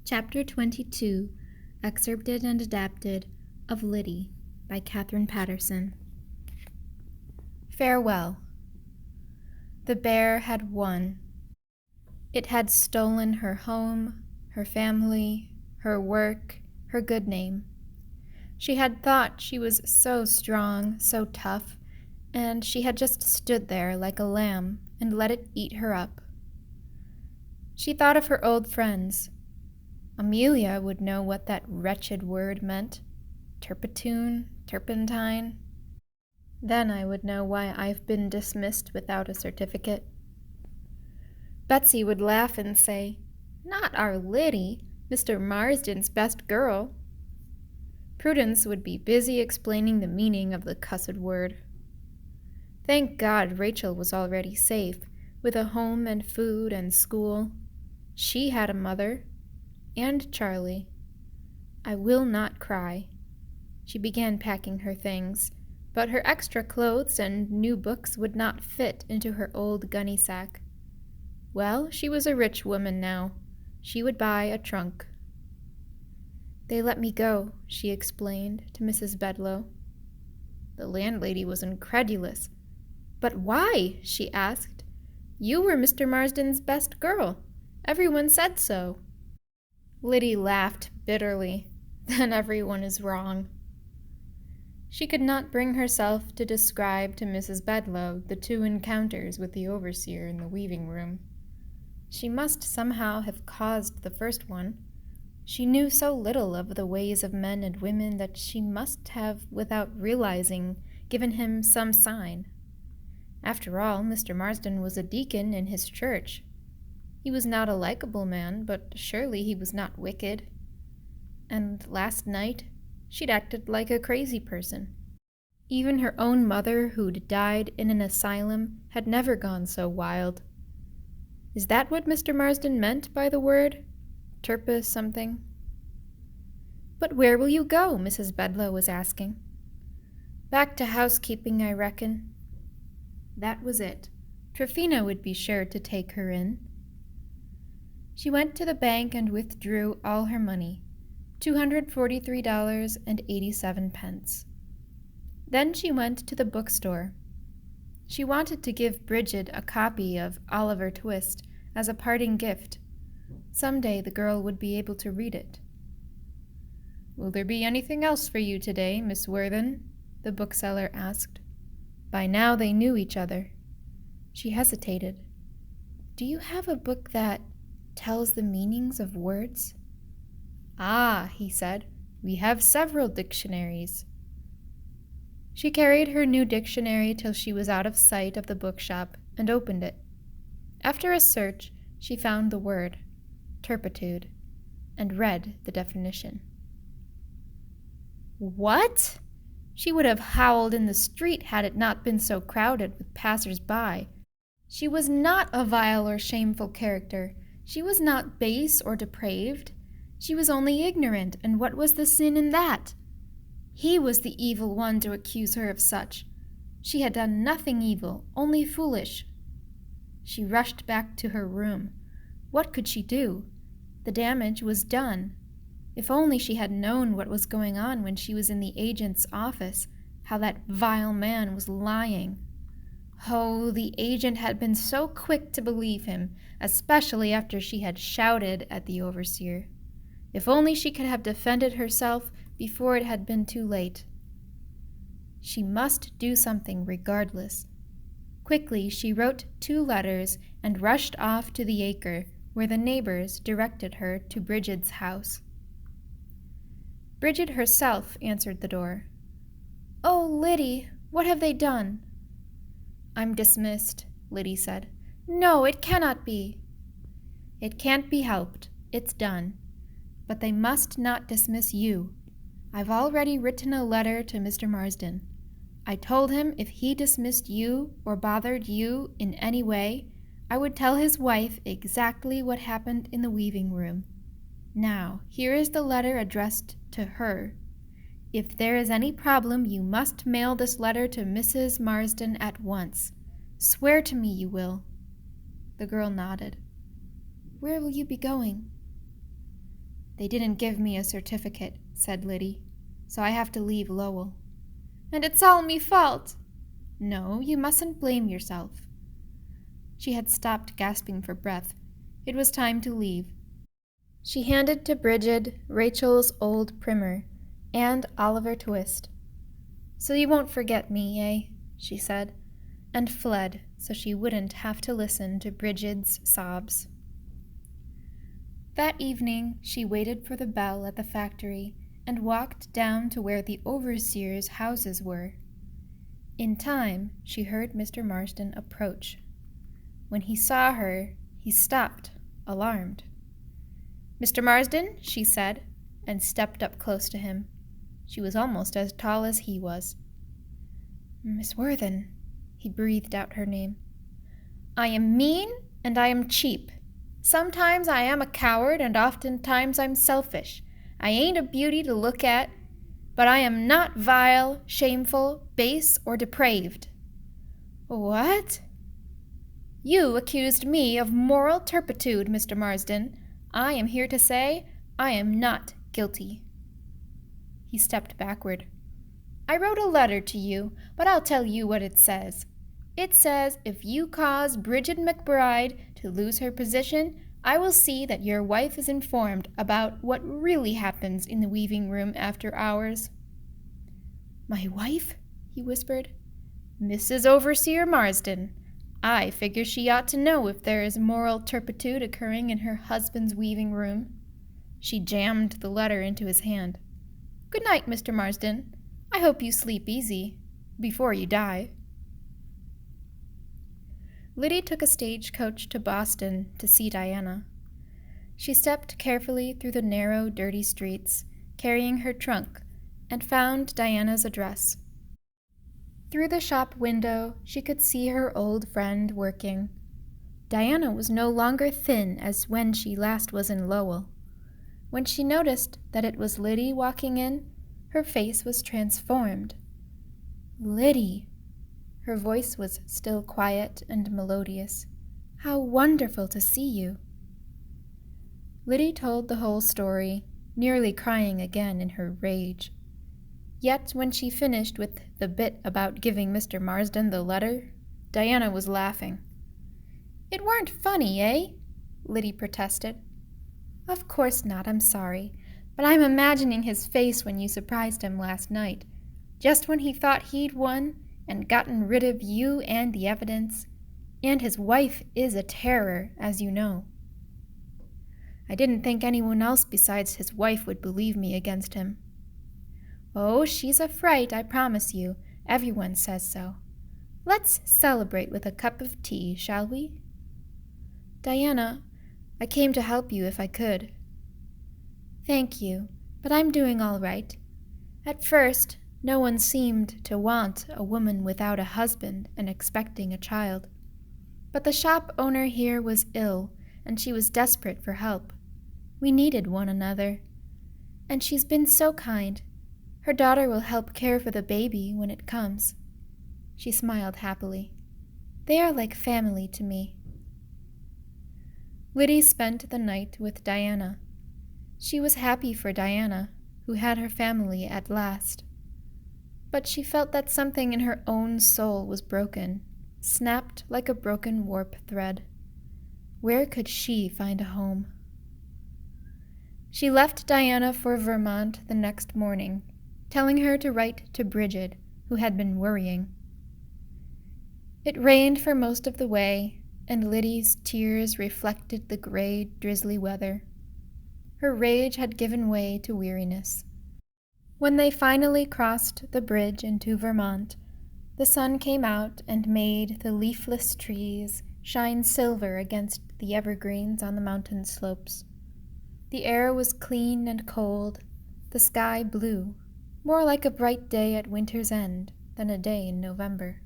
Chapter 22, Excerpted and Adapted, of Lyddie, by Katherine Paterson. Farewell. The bear had won. It had stolen her home, her family, her work, her good name. She had thought she was so strong, so tough, and she had just stood there like a lamb and let it eat her up. She thought of her old friends. Amelia would know what that wretched word meant. Turpitude, turpentine. Then I would know why I've been dismissed without a certificate. Betsy would laugh and say, "Not our Lyddie, Mr. Marsden's best girl." Prudence would be busy explaining the meaning of the cussed word. Thank God Rachel was already safe, with a home and food and school. She had a mother. And Charlie. I will not cry. She began packing her things, but her extra clothes and new books would not fit into her old gunny sack. Well, she was a rich woman now. She would buy a trunk. "They let me go," she explained to Mrs. Bedloe. The landlady was incredulous. "But why?" she asked. "You were Mr. Marsden's best girl. Everyone said so." Lyddie laughed bitterly. Then everyone is wrong. She could not bring herself to describe to Mrs. Bedloe the two encounters with the overseer in the weaving room. She must somehow have caused the first one. She knew so little of the ways of men and women that she must have, without realizing, given him some sign. After all, Mr. Marsden was a deacon in his church. He was not a likable man, but surely he was not wicked. And last night, she'd acted like a crazy person. Even her own mother, who'd died in an asylum, had never gone so wild. Is that what Mr. Marsden meant by the word? Turpis something? "But where will you go?" Mrs. Bedloe was asking. "Back to housekeeping, I reckon." That was it. Tryphena would be sure to take her in. She went to the bank and withdrew all her money, $243.87. Then she went to the bookstore. She wanted to give Bridget a copy of Oliver Twist as a parting gift. Someday the girl would be able to read it. "Will there be anything else for you today, Miss Worthen?" the bookseller asked. By now they knew each other. She hesitated. "Do you have a book that tells the meanings of words?" "Ah," he said, "we have several dictionaries." She carried her new dictionary till she was out of sight of the bookshop and opened it. After a search, she found the word, turpitude, and read the definition. What? She would have howled in the street had it not been so crowded with passers-by. She was not a vile or shameful character. She was not base or depraved. She was only ignorant, and what was the sin in that? He was the evil one to accuse her of such. She had done nothing evil, only foolish. She rushed back to her room. What could she do? The damage was done. If only she had known what was going on when she was in the agent's office, how that vile man was lying. Oh, the agent had been so quick to believe him, especially after she had shouted at the overseer. If only she could have defended herself before it had been too late. She must do something regardless. Quickly she wrote 2 letters and rushed off to the acre, where the neighbors directed her to Bridget's house. Bridget herself answered the door. "Oh, Lyddie, what have they done?" "I'm dismissed," Lyddie said. "No, it cannot be." "It can't be helped. It's done. But they must not dismiss you. I've already written a letter to Mr. Marsden. I told him if he dismissed you or bothered you in any way, I would tell his wife exactly what happened in the weaving room. Now, here is the letter addressed to her. If there is any problem, you must mail this letter to Mrs. Marsden at once. Swear to me you will." The girl nodded. "Where will you be going?" "They didn't give me a certificate," said Lyddie, "so I have to leave Lowell." "And it's all me fault." "No, you mustn't blame yourself." She had stopped gasping for breath. It was time to leave. She handed to Bridget Rachel's old primer and Oliver Twist. "So you won't forget me, eh?" she said, and fled so she wouldn't have to listen to Bridget's sobs. That evening she waited for the bell at the factory and walked down to where the overseers' houses were. In time, she heard Mr. Marsden approach. When he saw her, he stopped, alarmed. "Mr. Marsden," she said, and stepped up close to him. She was almost as tall as he was. "Miss Worthen," he breathed out her name. "I am mean and I am cheap. Sometimes I am a coward and oftentimes I'm selfish. I ain't a beauty to look at, but I am not vile, shameful, base, or depraved." "What?" "You accused me of moral turpitude, Mr. Marsden. I am here to say I am not guilty." He stepped backward. "I wrote a letter to you, but I'll tell you what it says. It says if you cause Bridget McBride to lose her position, I will see that your wife is informed about what really happens in the weaving room after hours." "My wife?" he whispered. "Mrs. Overseer Marsden. I figure she ought to know if there is moral turpitude occurring in her husband's weaving room." She jammed the letter into his hand. "Good night, Mr. Marsden. I hope you sleep easy, before you die." Lyddie took a stagecoach to Boston to see Diana. She stepped carefully through the narrow, dirty streets, carrying her trunk, and found Diana's address. Through the shop window, she could see her old friend working. Diana was no longer thin as when she last was in Lowell. When she noticed that it was Lyddie walking in, her face was transformed. "Lyddie!" Her voice was still quiet and melodious. "How wonderful to see you!" Lyddie told the whole story, nearly crying again in her rage. Yet when she finished with the bit about giving Mr. Marsden the letter, Diana was laughing. "It weren't funny, eh?" Lyddie protested. "Of course not, I'm sorry, but I'm imagining his face when you surprised him last night, just when he thought he'd won and gotten rid of you and the evidence. And his wife is a terror, as you know." "I didn't think anyone else besides his wife would believe me against him." "Oh, she's a fright, I promise you. Everyone says so. Let's celebrate with a cup of tea, shall we?" "Diana, I came to help you if I could." "Thank you, but I'm doing all right. At first, no one seemed to want a woman without a husband and expecting a child. But the shop owner here was ill, and she was desperate for help. We needed one another. And she's been so kind. Her daughter will help care for the baby when it comes." She smiled happily. "They are like family to me." Lyddie spent the night with Diana. She was happy for Diana, who had her family at last. But she felt that something in her own soul was broken, snapped like a broken warp thread. Where could she find a home? She left Diana for Vermont the next morning, telling her to write to Bridget, who had been worrying. It rained for most of the way, and Lyddie's tears reflected the gray, drizzly weather. Her rage had given way to weariness. When they finally crossed the bridge into Vermont, the sun came out and made the leafless trees shine silver against the evergreens on the mountain slopes. The air was clean and cold, the sky blue, more like a bright day at winter's end than a day in November.